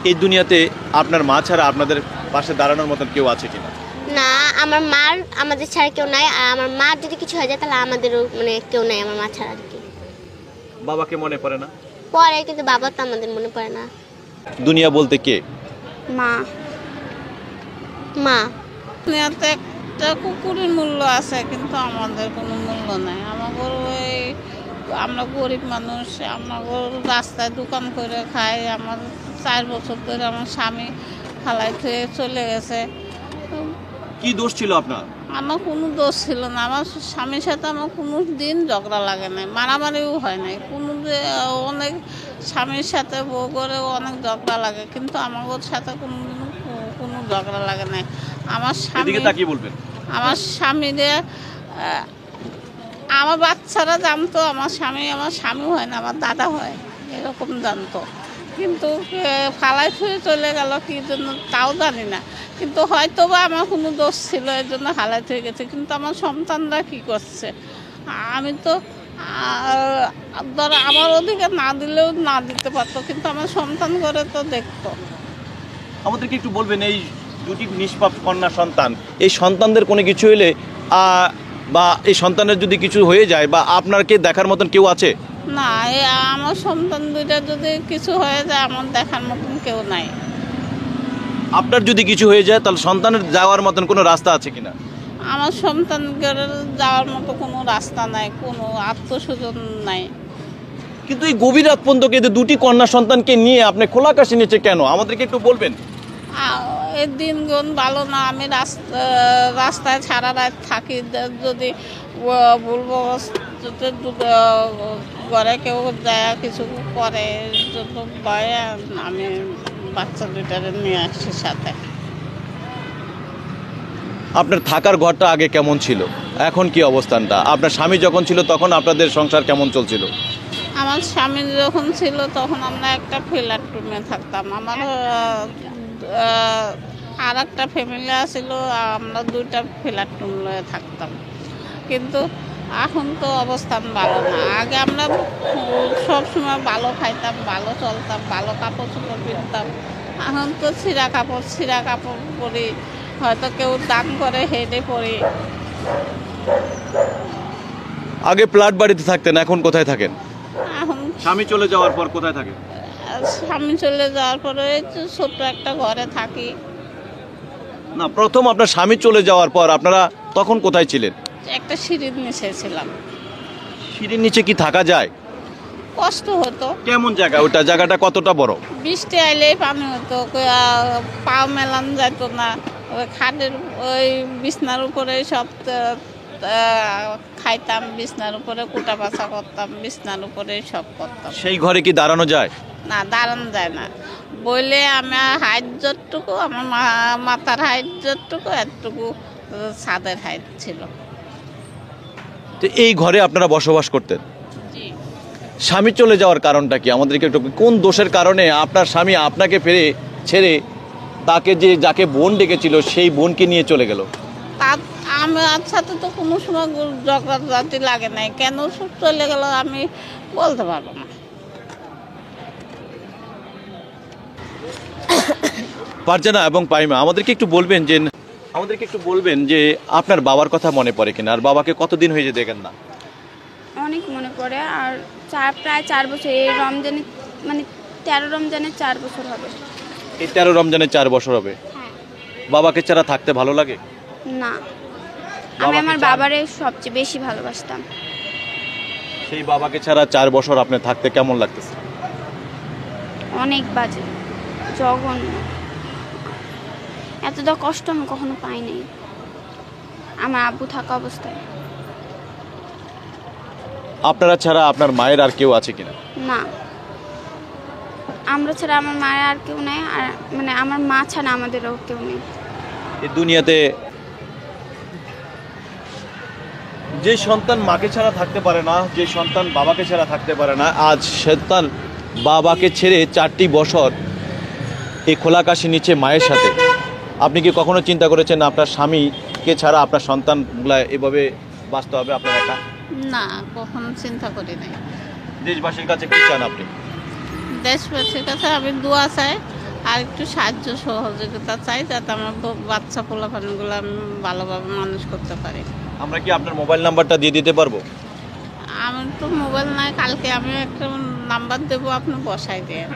এই দুনিয়াতে আপনার মা ছাড়া আপনাদের পাশে দাঁড়ানোর মতন কেউ আছে কিনা? না, আমার মার আমাদের ছাড়া কেউ নাই। আর আমার মার যদি কিছু হয়ে যায় তাহলে আমাদেরও মানে কেউ নাই আমার মা ছাড়া আর কি। বাবাকে মনে পড়ে না? পরে, কিন্তু বাবা তো আমাদের মনে পড়ে না। দুনিয়া বলতে কে? মা। মা। দুনিয়াতে একটা কুকুরের মূল্য আছে, কিন্তু আমাদের কোনো মূল্য নাই। আমাদের ওই আমরা গরিব মানুষ, আমাদের রাস্তায় দোকান করে খাই। আমার 4 বছর ধরে আমার স্বামী ফালাই থুয়ে চলে গেছে। কি দোষ ছিল আপনার? আমার কোনো দোষ ছিল না। আমার স্বামীর সাথে আমার কোনো দিন ঝগড়া লাগে নাই, মারামারিও হয় নাই কোনো। অনেক স্বামীর সাথে বউ করে অনেক ঝগড়া লাগে, কিন্তু আমার সাথে কোনো ঝগড়া লাগে নাই। আমার স্বামীরে আমার বাচ্চারা জানতো আমার স্বামী হয় না, আমার দাদা হয়, এরকম জানতো। কিন্তু ফালাই থুয়ে চলে গেল কি জন্য তাও জানি না। কিন্তু হয়তো বা আমার কোনো দোষ ছিল, এর জন্য হালাই থুয়ে গেছে। কিন্তু আমার সন্তানরা কি করছে? আমি তো ধরো আমার অধিকার না দিলেও না দিতে পারতো, কিন্তু আমার সন্তান করে তো দেখতো। আমাদেরকে একটু বলবেন, এই দুটি নিষ্পাপ কন্যা সন্তান, এই সন্তানদের কোনো কিছু হলে বা এই সন্তানের যদি কিছু হয়ে যায় বা আপনাকে দেখার মতন কেউ আছে? না, আমার সন্তান দুইটা যদি কিছু হয়ে যায় আমার দেখার মতন কেউ নাই। আপনার যদি কিছু হয়ে যায় তাহলে সন্তানের যাওয়ার মতন কোনো রাস্তা আছে কিনা? আমার সন্তানদের যাওয়ার মতো কোনো রাস্তা নাই, কোনো আত্মস্বজন নাই। কিন্তু এই গভীর রাত পর্যন্ত দুটি কন্যা সন্তানকে নিয়ে আপনি খোলা আকাশে নিচে কেন, আমাদেরকে একটু বলবেন। এই দিনগুণ ভালো না। আমি রাস্তায় সারা রাত থাকি। যদি বলবো ঘরে কেউ যায় কিছু করে জন্য ভয়ে আমি বাচ্চা দুইটারে নিয়ে আসছি সাথে। আপনার থাকার ঘরটা আগে কেমন ছিল, এখন কি অবস্থানটা? আপনার স্বামী যখন ছিল তখন আপনাদের সংসার কেমন চলছিল? আমার স্বামী যখন ছিল তখন আমরা একটা ফ্ল্যাট রুমে থাকতাম। আমার আর একটা ফ্যামিলি আছিল, আমরা 2টা ফ্ল্যাট রুমে থাকতাম। কিন্তু এখন তো অবস্থান ভালো না। আগে আমরা সবসময় ভালো খাইতাম, ভালো চলতাম, ভালো কাপড় চোপড় কিনতাম। এখন তো ছিঁড়া কাপড় পরি, হয়তো কেউ দান করে হেঁটে পরি। আগে ফ্ল্যাট বাড়িতে থাকতেন, এখন কোথায় থাকেন? এখন স্বামী চলে যাওয়ার পর কোথায় থাকেন? স্বামী চলে যাওয়ার পরে ছোট্ট একটা ঘরে থাকি। না, প্রথম আপনার স্বামী চলে যাওয়ার পর আপনারা তখন কোথায় ছিলেন? একটা সিঁড়ির নিচে ছিলাম। সিঁড়ির নিচে কি থাকা যায়? কষ্ট হতো। কেমন জায়গা ওটা? জায়গাটা কতটা বড়? বৃষ্টি আইলেই পানি হতো, পাও মেলান যেত না। ওই খাটের ওই বিছনার উপরে সব খাইতাম, বিছনার উপরে কুটা পাছা করতাম, বিছনার উপরে সব করতাম। সেই ঘরে কি দাঁড়ানো যায়? না, দাঁড়ানো যায় না। বইলে আমার হাইট যতটুকু, আমার মাথার হাইট যতটুকু, এতটুকু ছাদের হাইট ছিল। তো এই ঘরে আপনারা বসবাস করতেন? জি। স্বামী চলে যাওয়ার কারণটা কি আমাদেরকে একটু, কোন দোষের কারণে আপনার স্বামী আপনাকে ছেড়ে তাকে যাকে বোন ডেকেছিল সেই বোনকে নিয়ে চলে গেল? আমার সাথে তো কোনো সময় ঝগড়াঝাটি লাগে নাই, কেন চলে গেল আমি বলতে পারবো না। ফারজানা এবং পাইমা, আমাদেরকে একটু বলবেন যে আপনার বাবার কথা মনে পড়ে কিনা, আর বাবাকে কতদিন হয়েছে দেখেন না? অনেক মনে পড়ে। আর প্রায় 4 বছর, এই রমজানে মানে 13 রমজানে 4 বছর হবে। এই 13 রমজানে 4 বছর হবে। বাবাকে ছাড়া থাকতে ভালো লাগে না? আমি আমার বাবারে সবচেয়ে বেশি ভালোবাসতাম। সেই বাবাকে ছাড়া 4 বছর আপনি থাকতে কেমন লাগতেছে? অনেক বাজে, জঘন্য। এতটা কষ্ট আমি কখনো পাই নাই আমার আব্বু থাকা অবস্থায়। আপনারা ছাড়া আপনার মায়ের আর কেউ আছে কিনা? না, আমরা ছাড়া আমার মায়ের আর কেউ নেই। আর মানে আমার মা ছাড়া আমাদেরও কেউ নেই এই দুনিয়াতে। যে সন্তান মাকে ছাড়া থাকতে পারে না, যে সন্তান বাবাকে ছাড়া থাকতে পারে না, আজ সন্তান বাবাকে ছেড়ে 4টি বছর এই খোলা আকাশের নিচে মায়ের সাথে। আপনি কি কখনো চিন্তা করেছেন আপনার স্বামীকে ছাড়া আপনার সন্তানগুলা এভাবে বাঁচতে হবে আপনার একা? না, কখনো চিন্তা করি নাই। দেশবাসীর কাছে কি চান আপনি? দেশবাসীর কাছে আমি দোয়া চাই আর একটু সাহায্য সহযোগিতা চাই, যাতে আমার বাচ্চা পোলাপানগুলো আমি ভালোভাবে মানুষ করতে পারি। আমরা কি আপনার মোবাইল নাম্বারটা দিয়ে দিতে পারবো? আমার তো মোবাইল নাই, কালকে আমি একটা নাম্বার দেবো, আপনি বসাই দেন।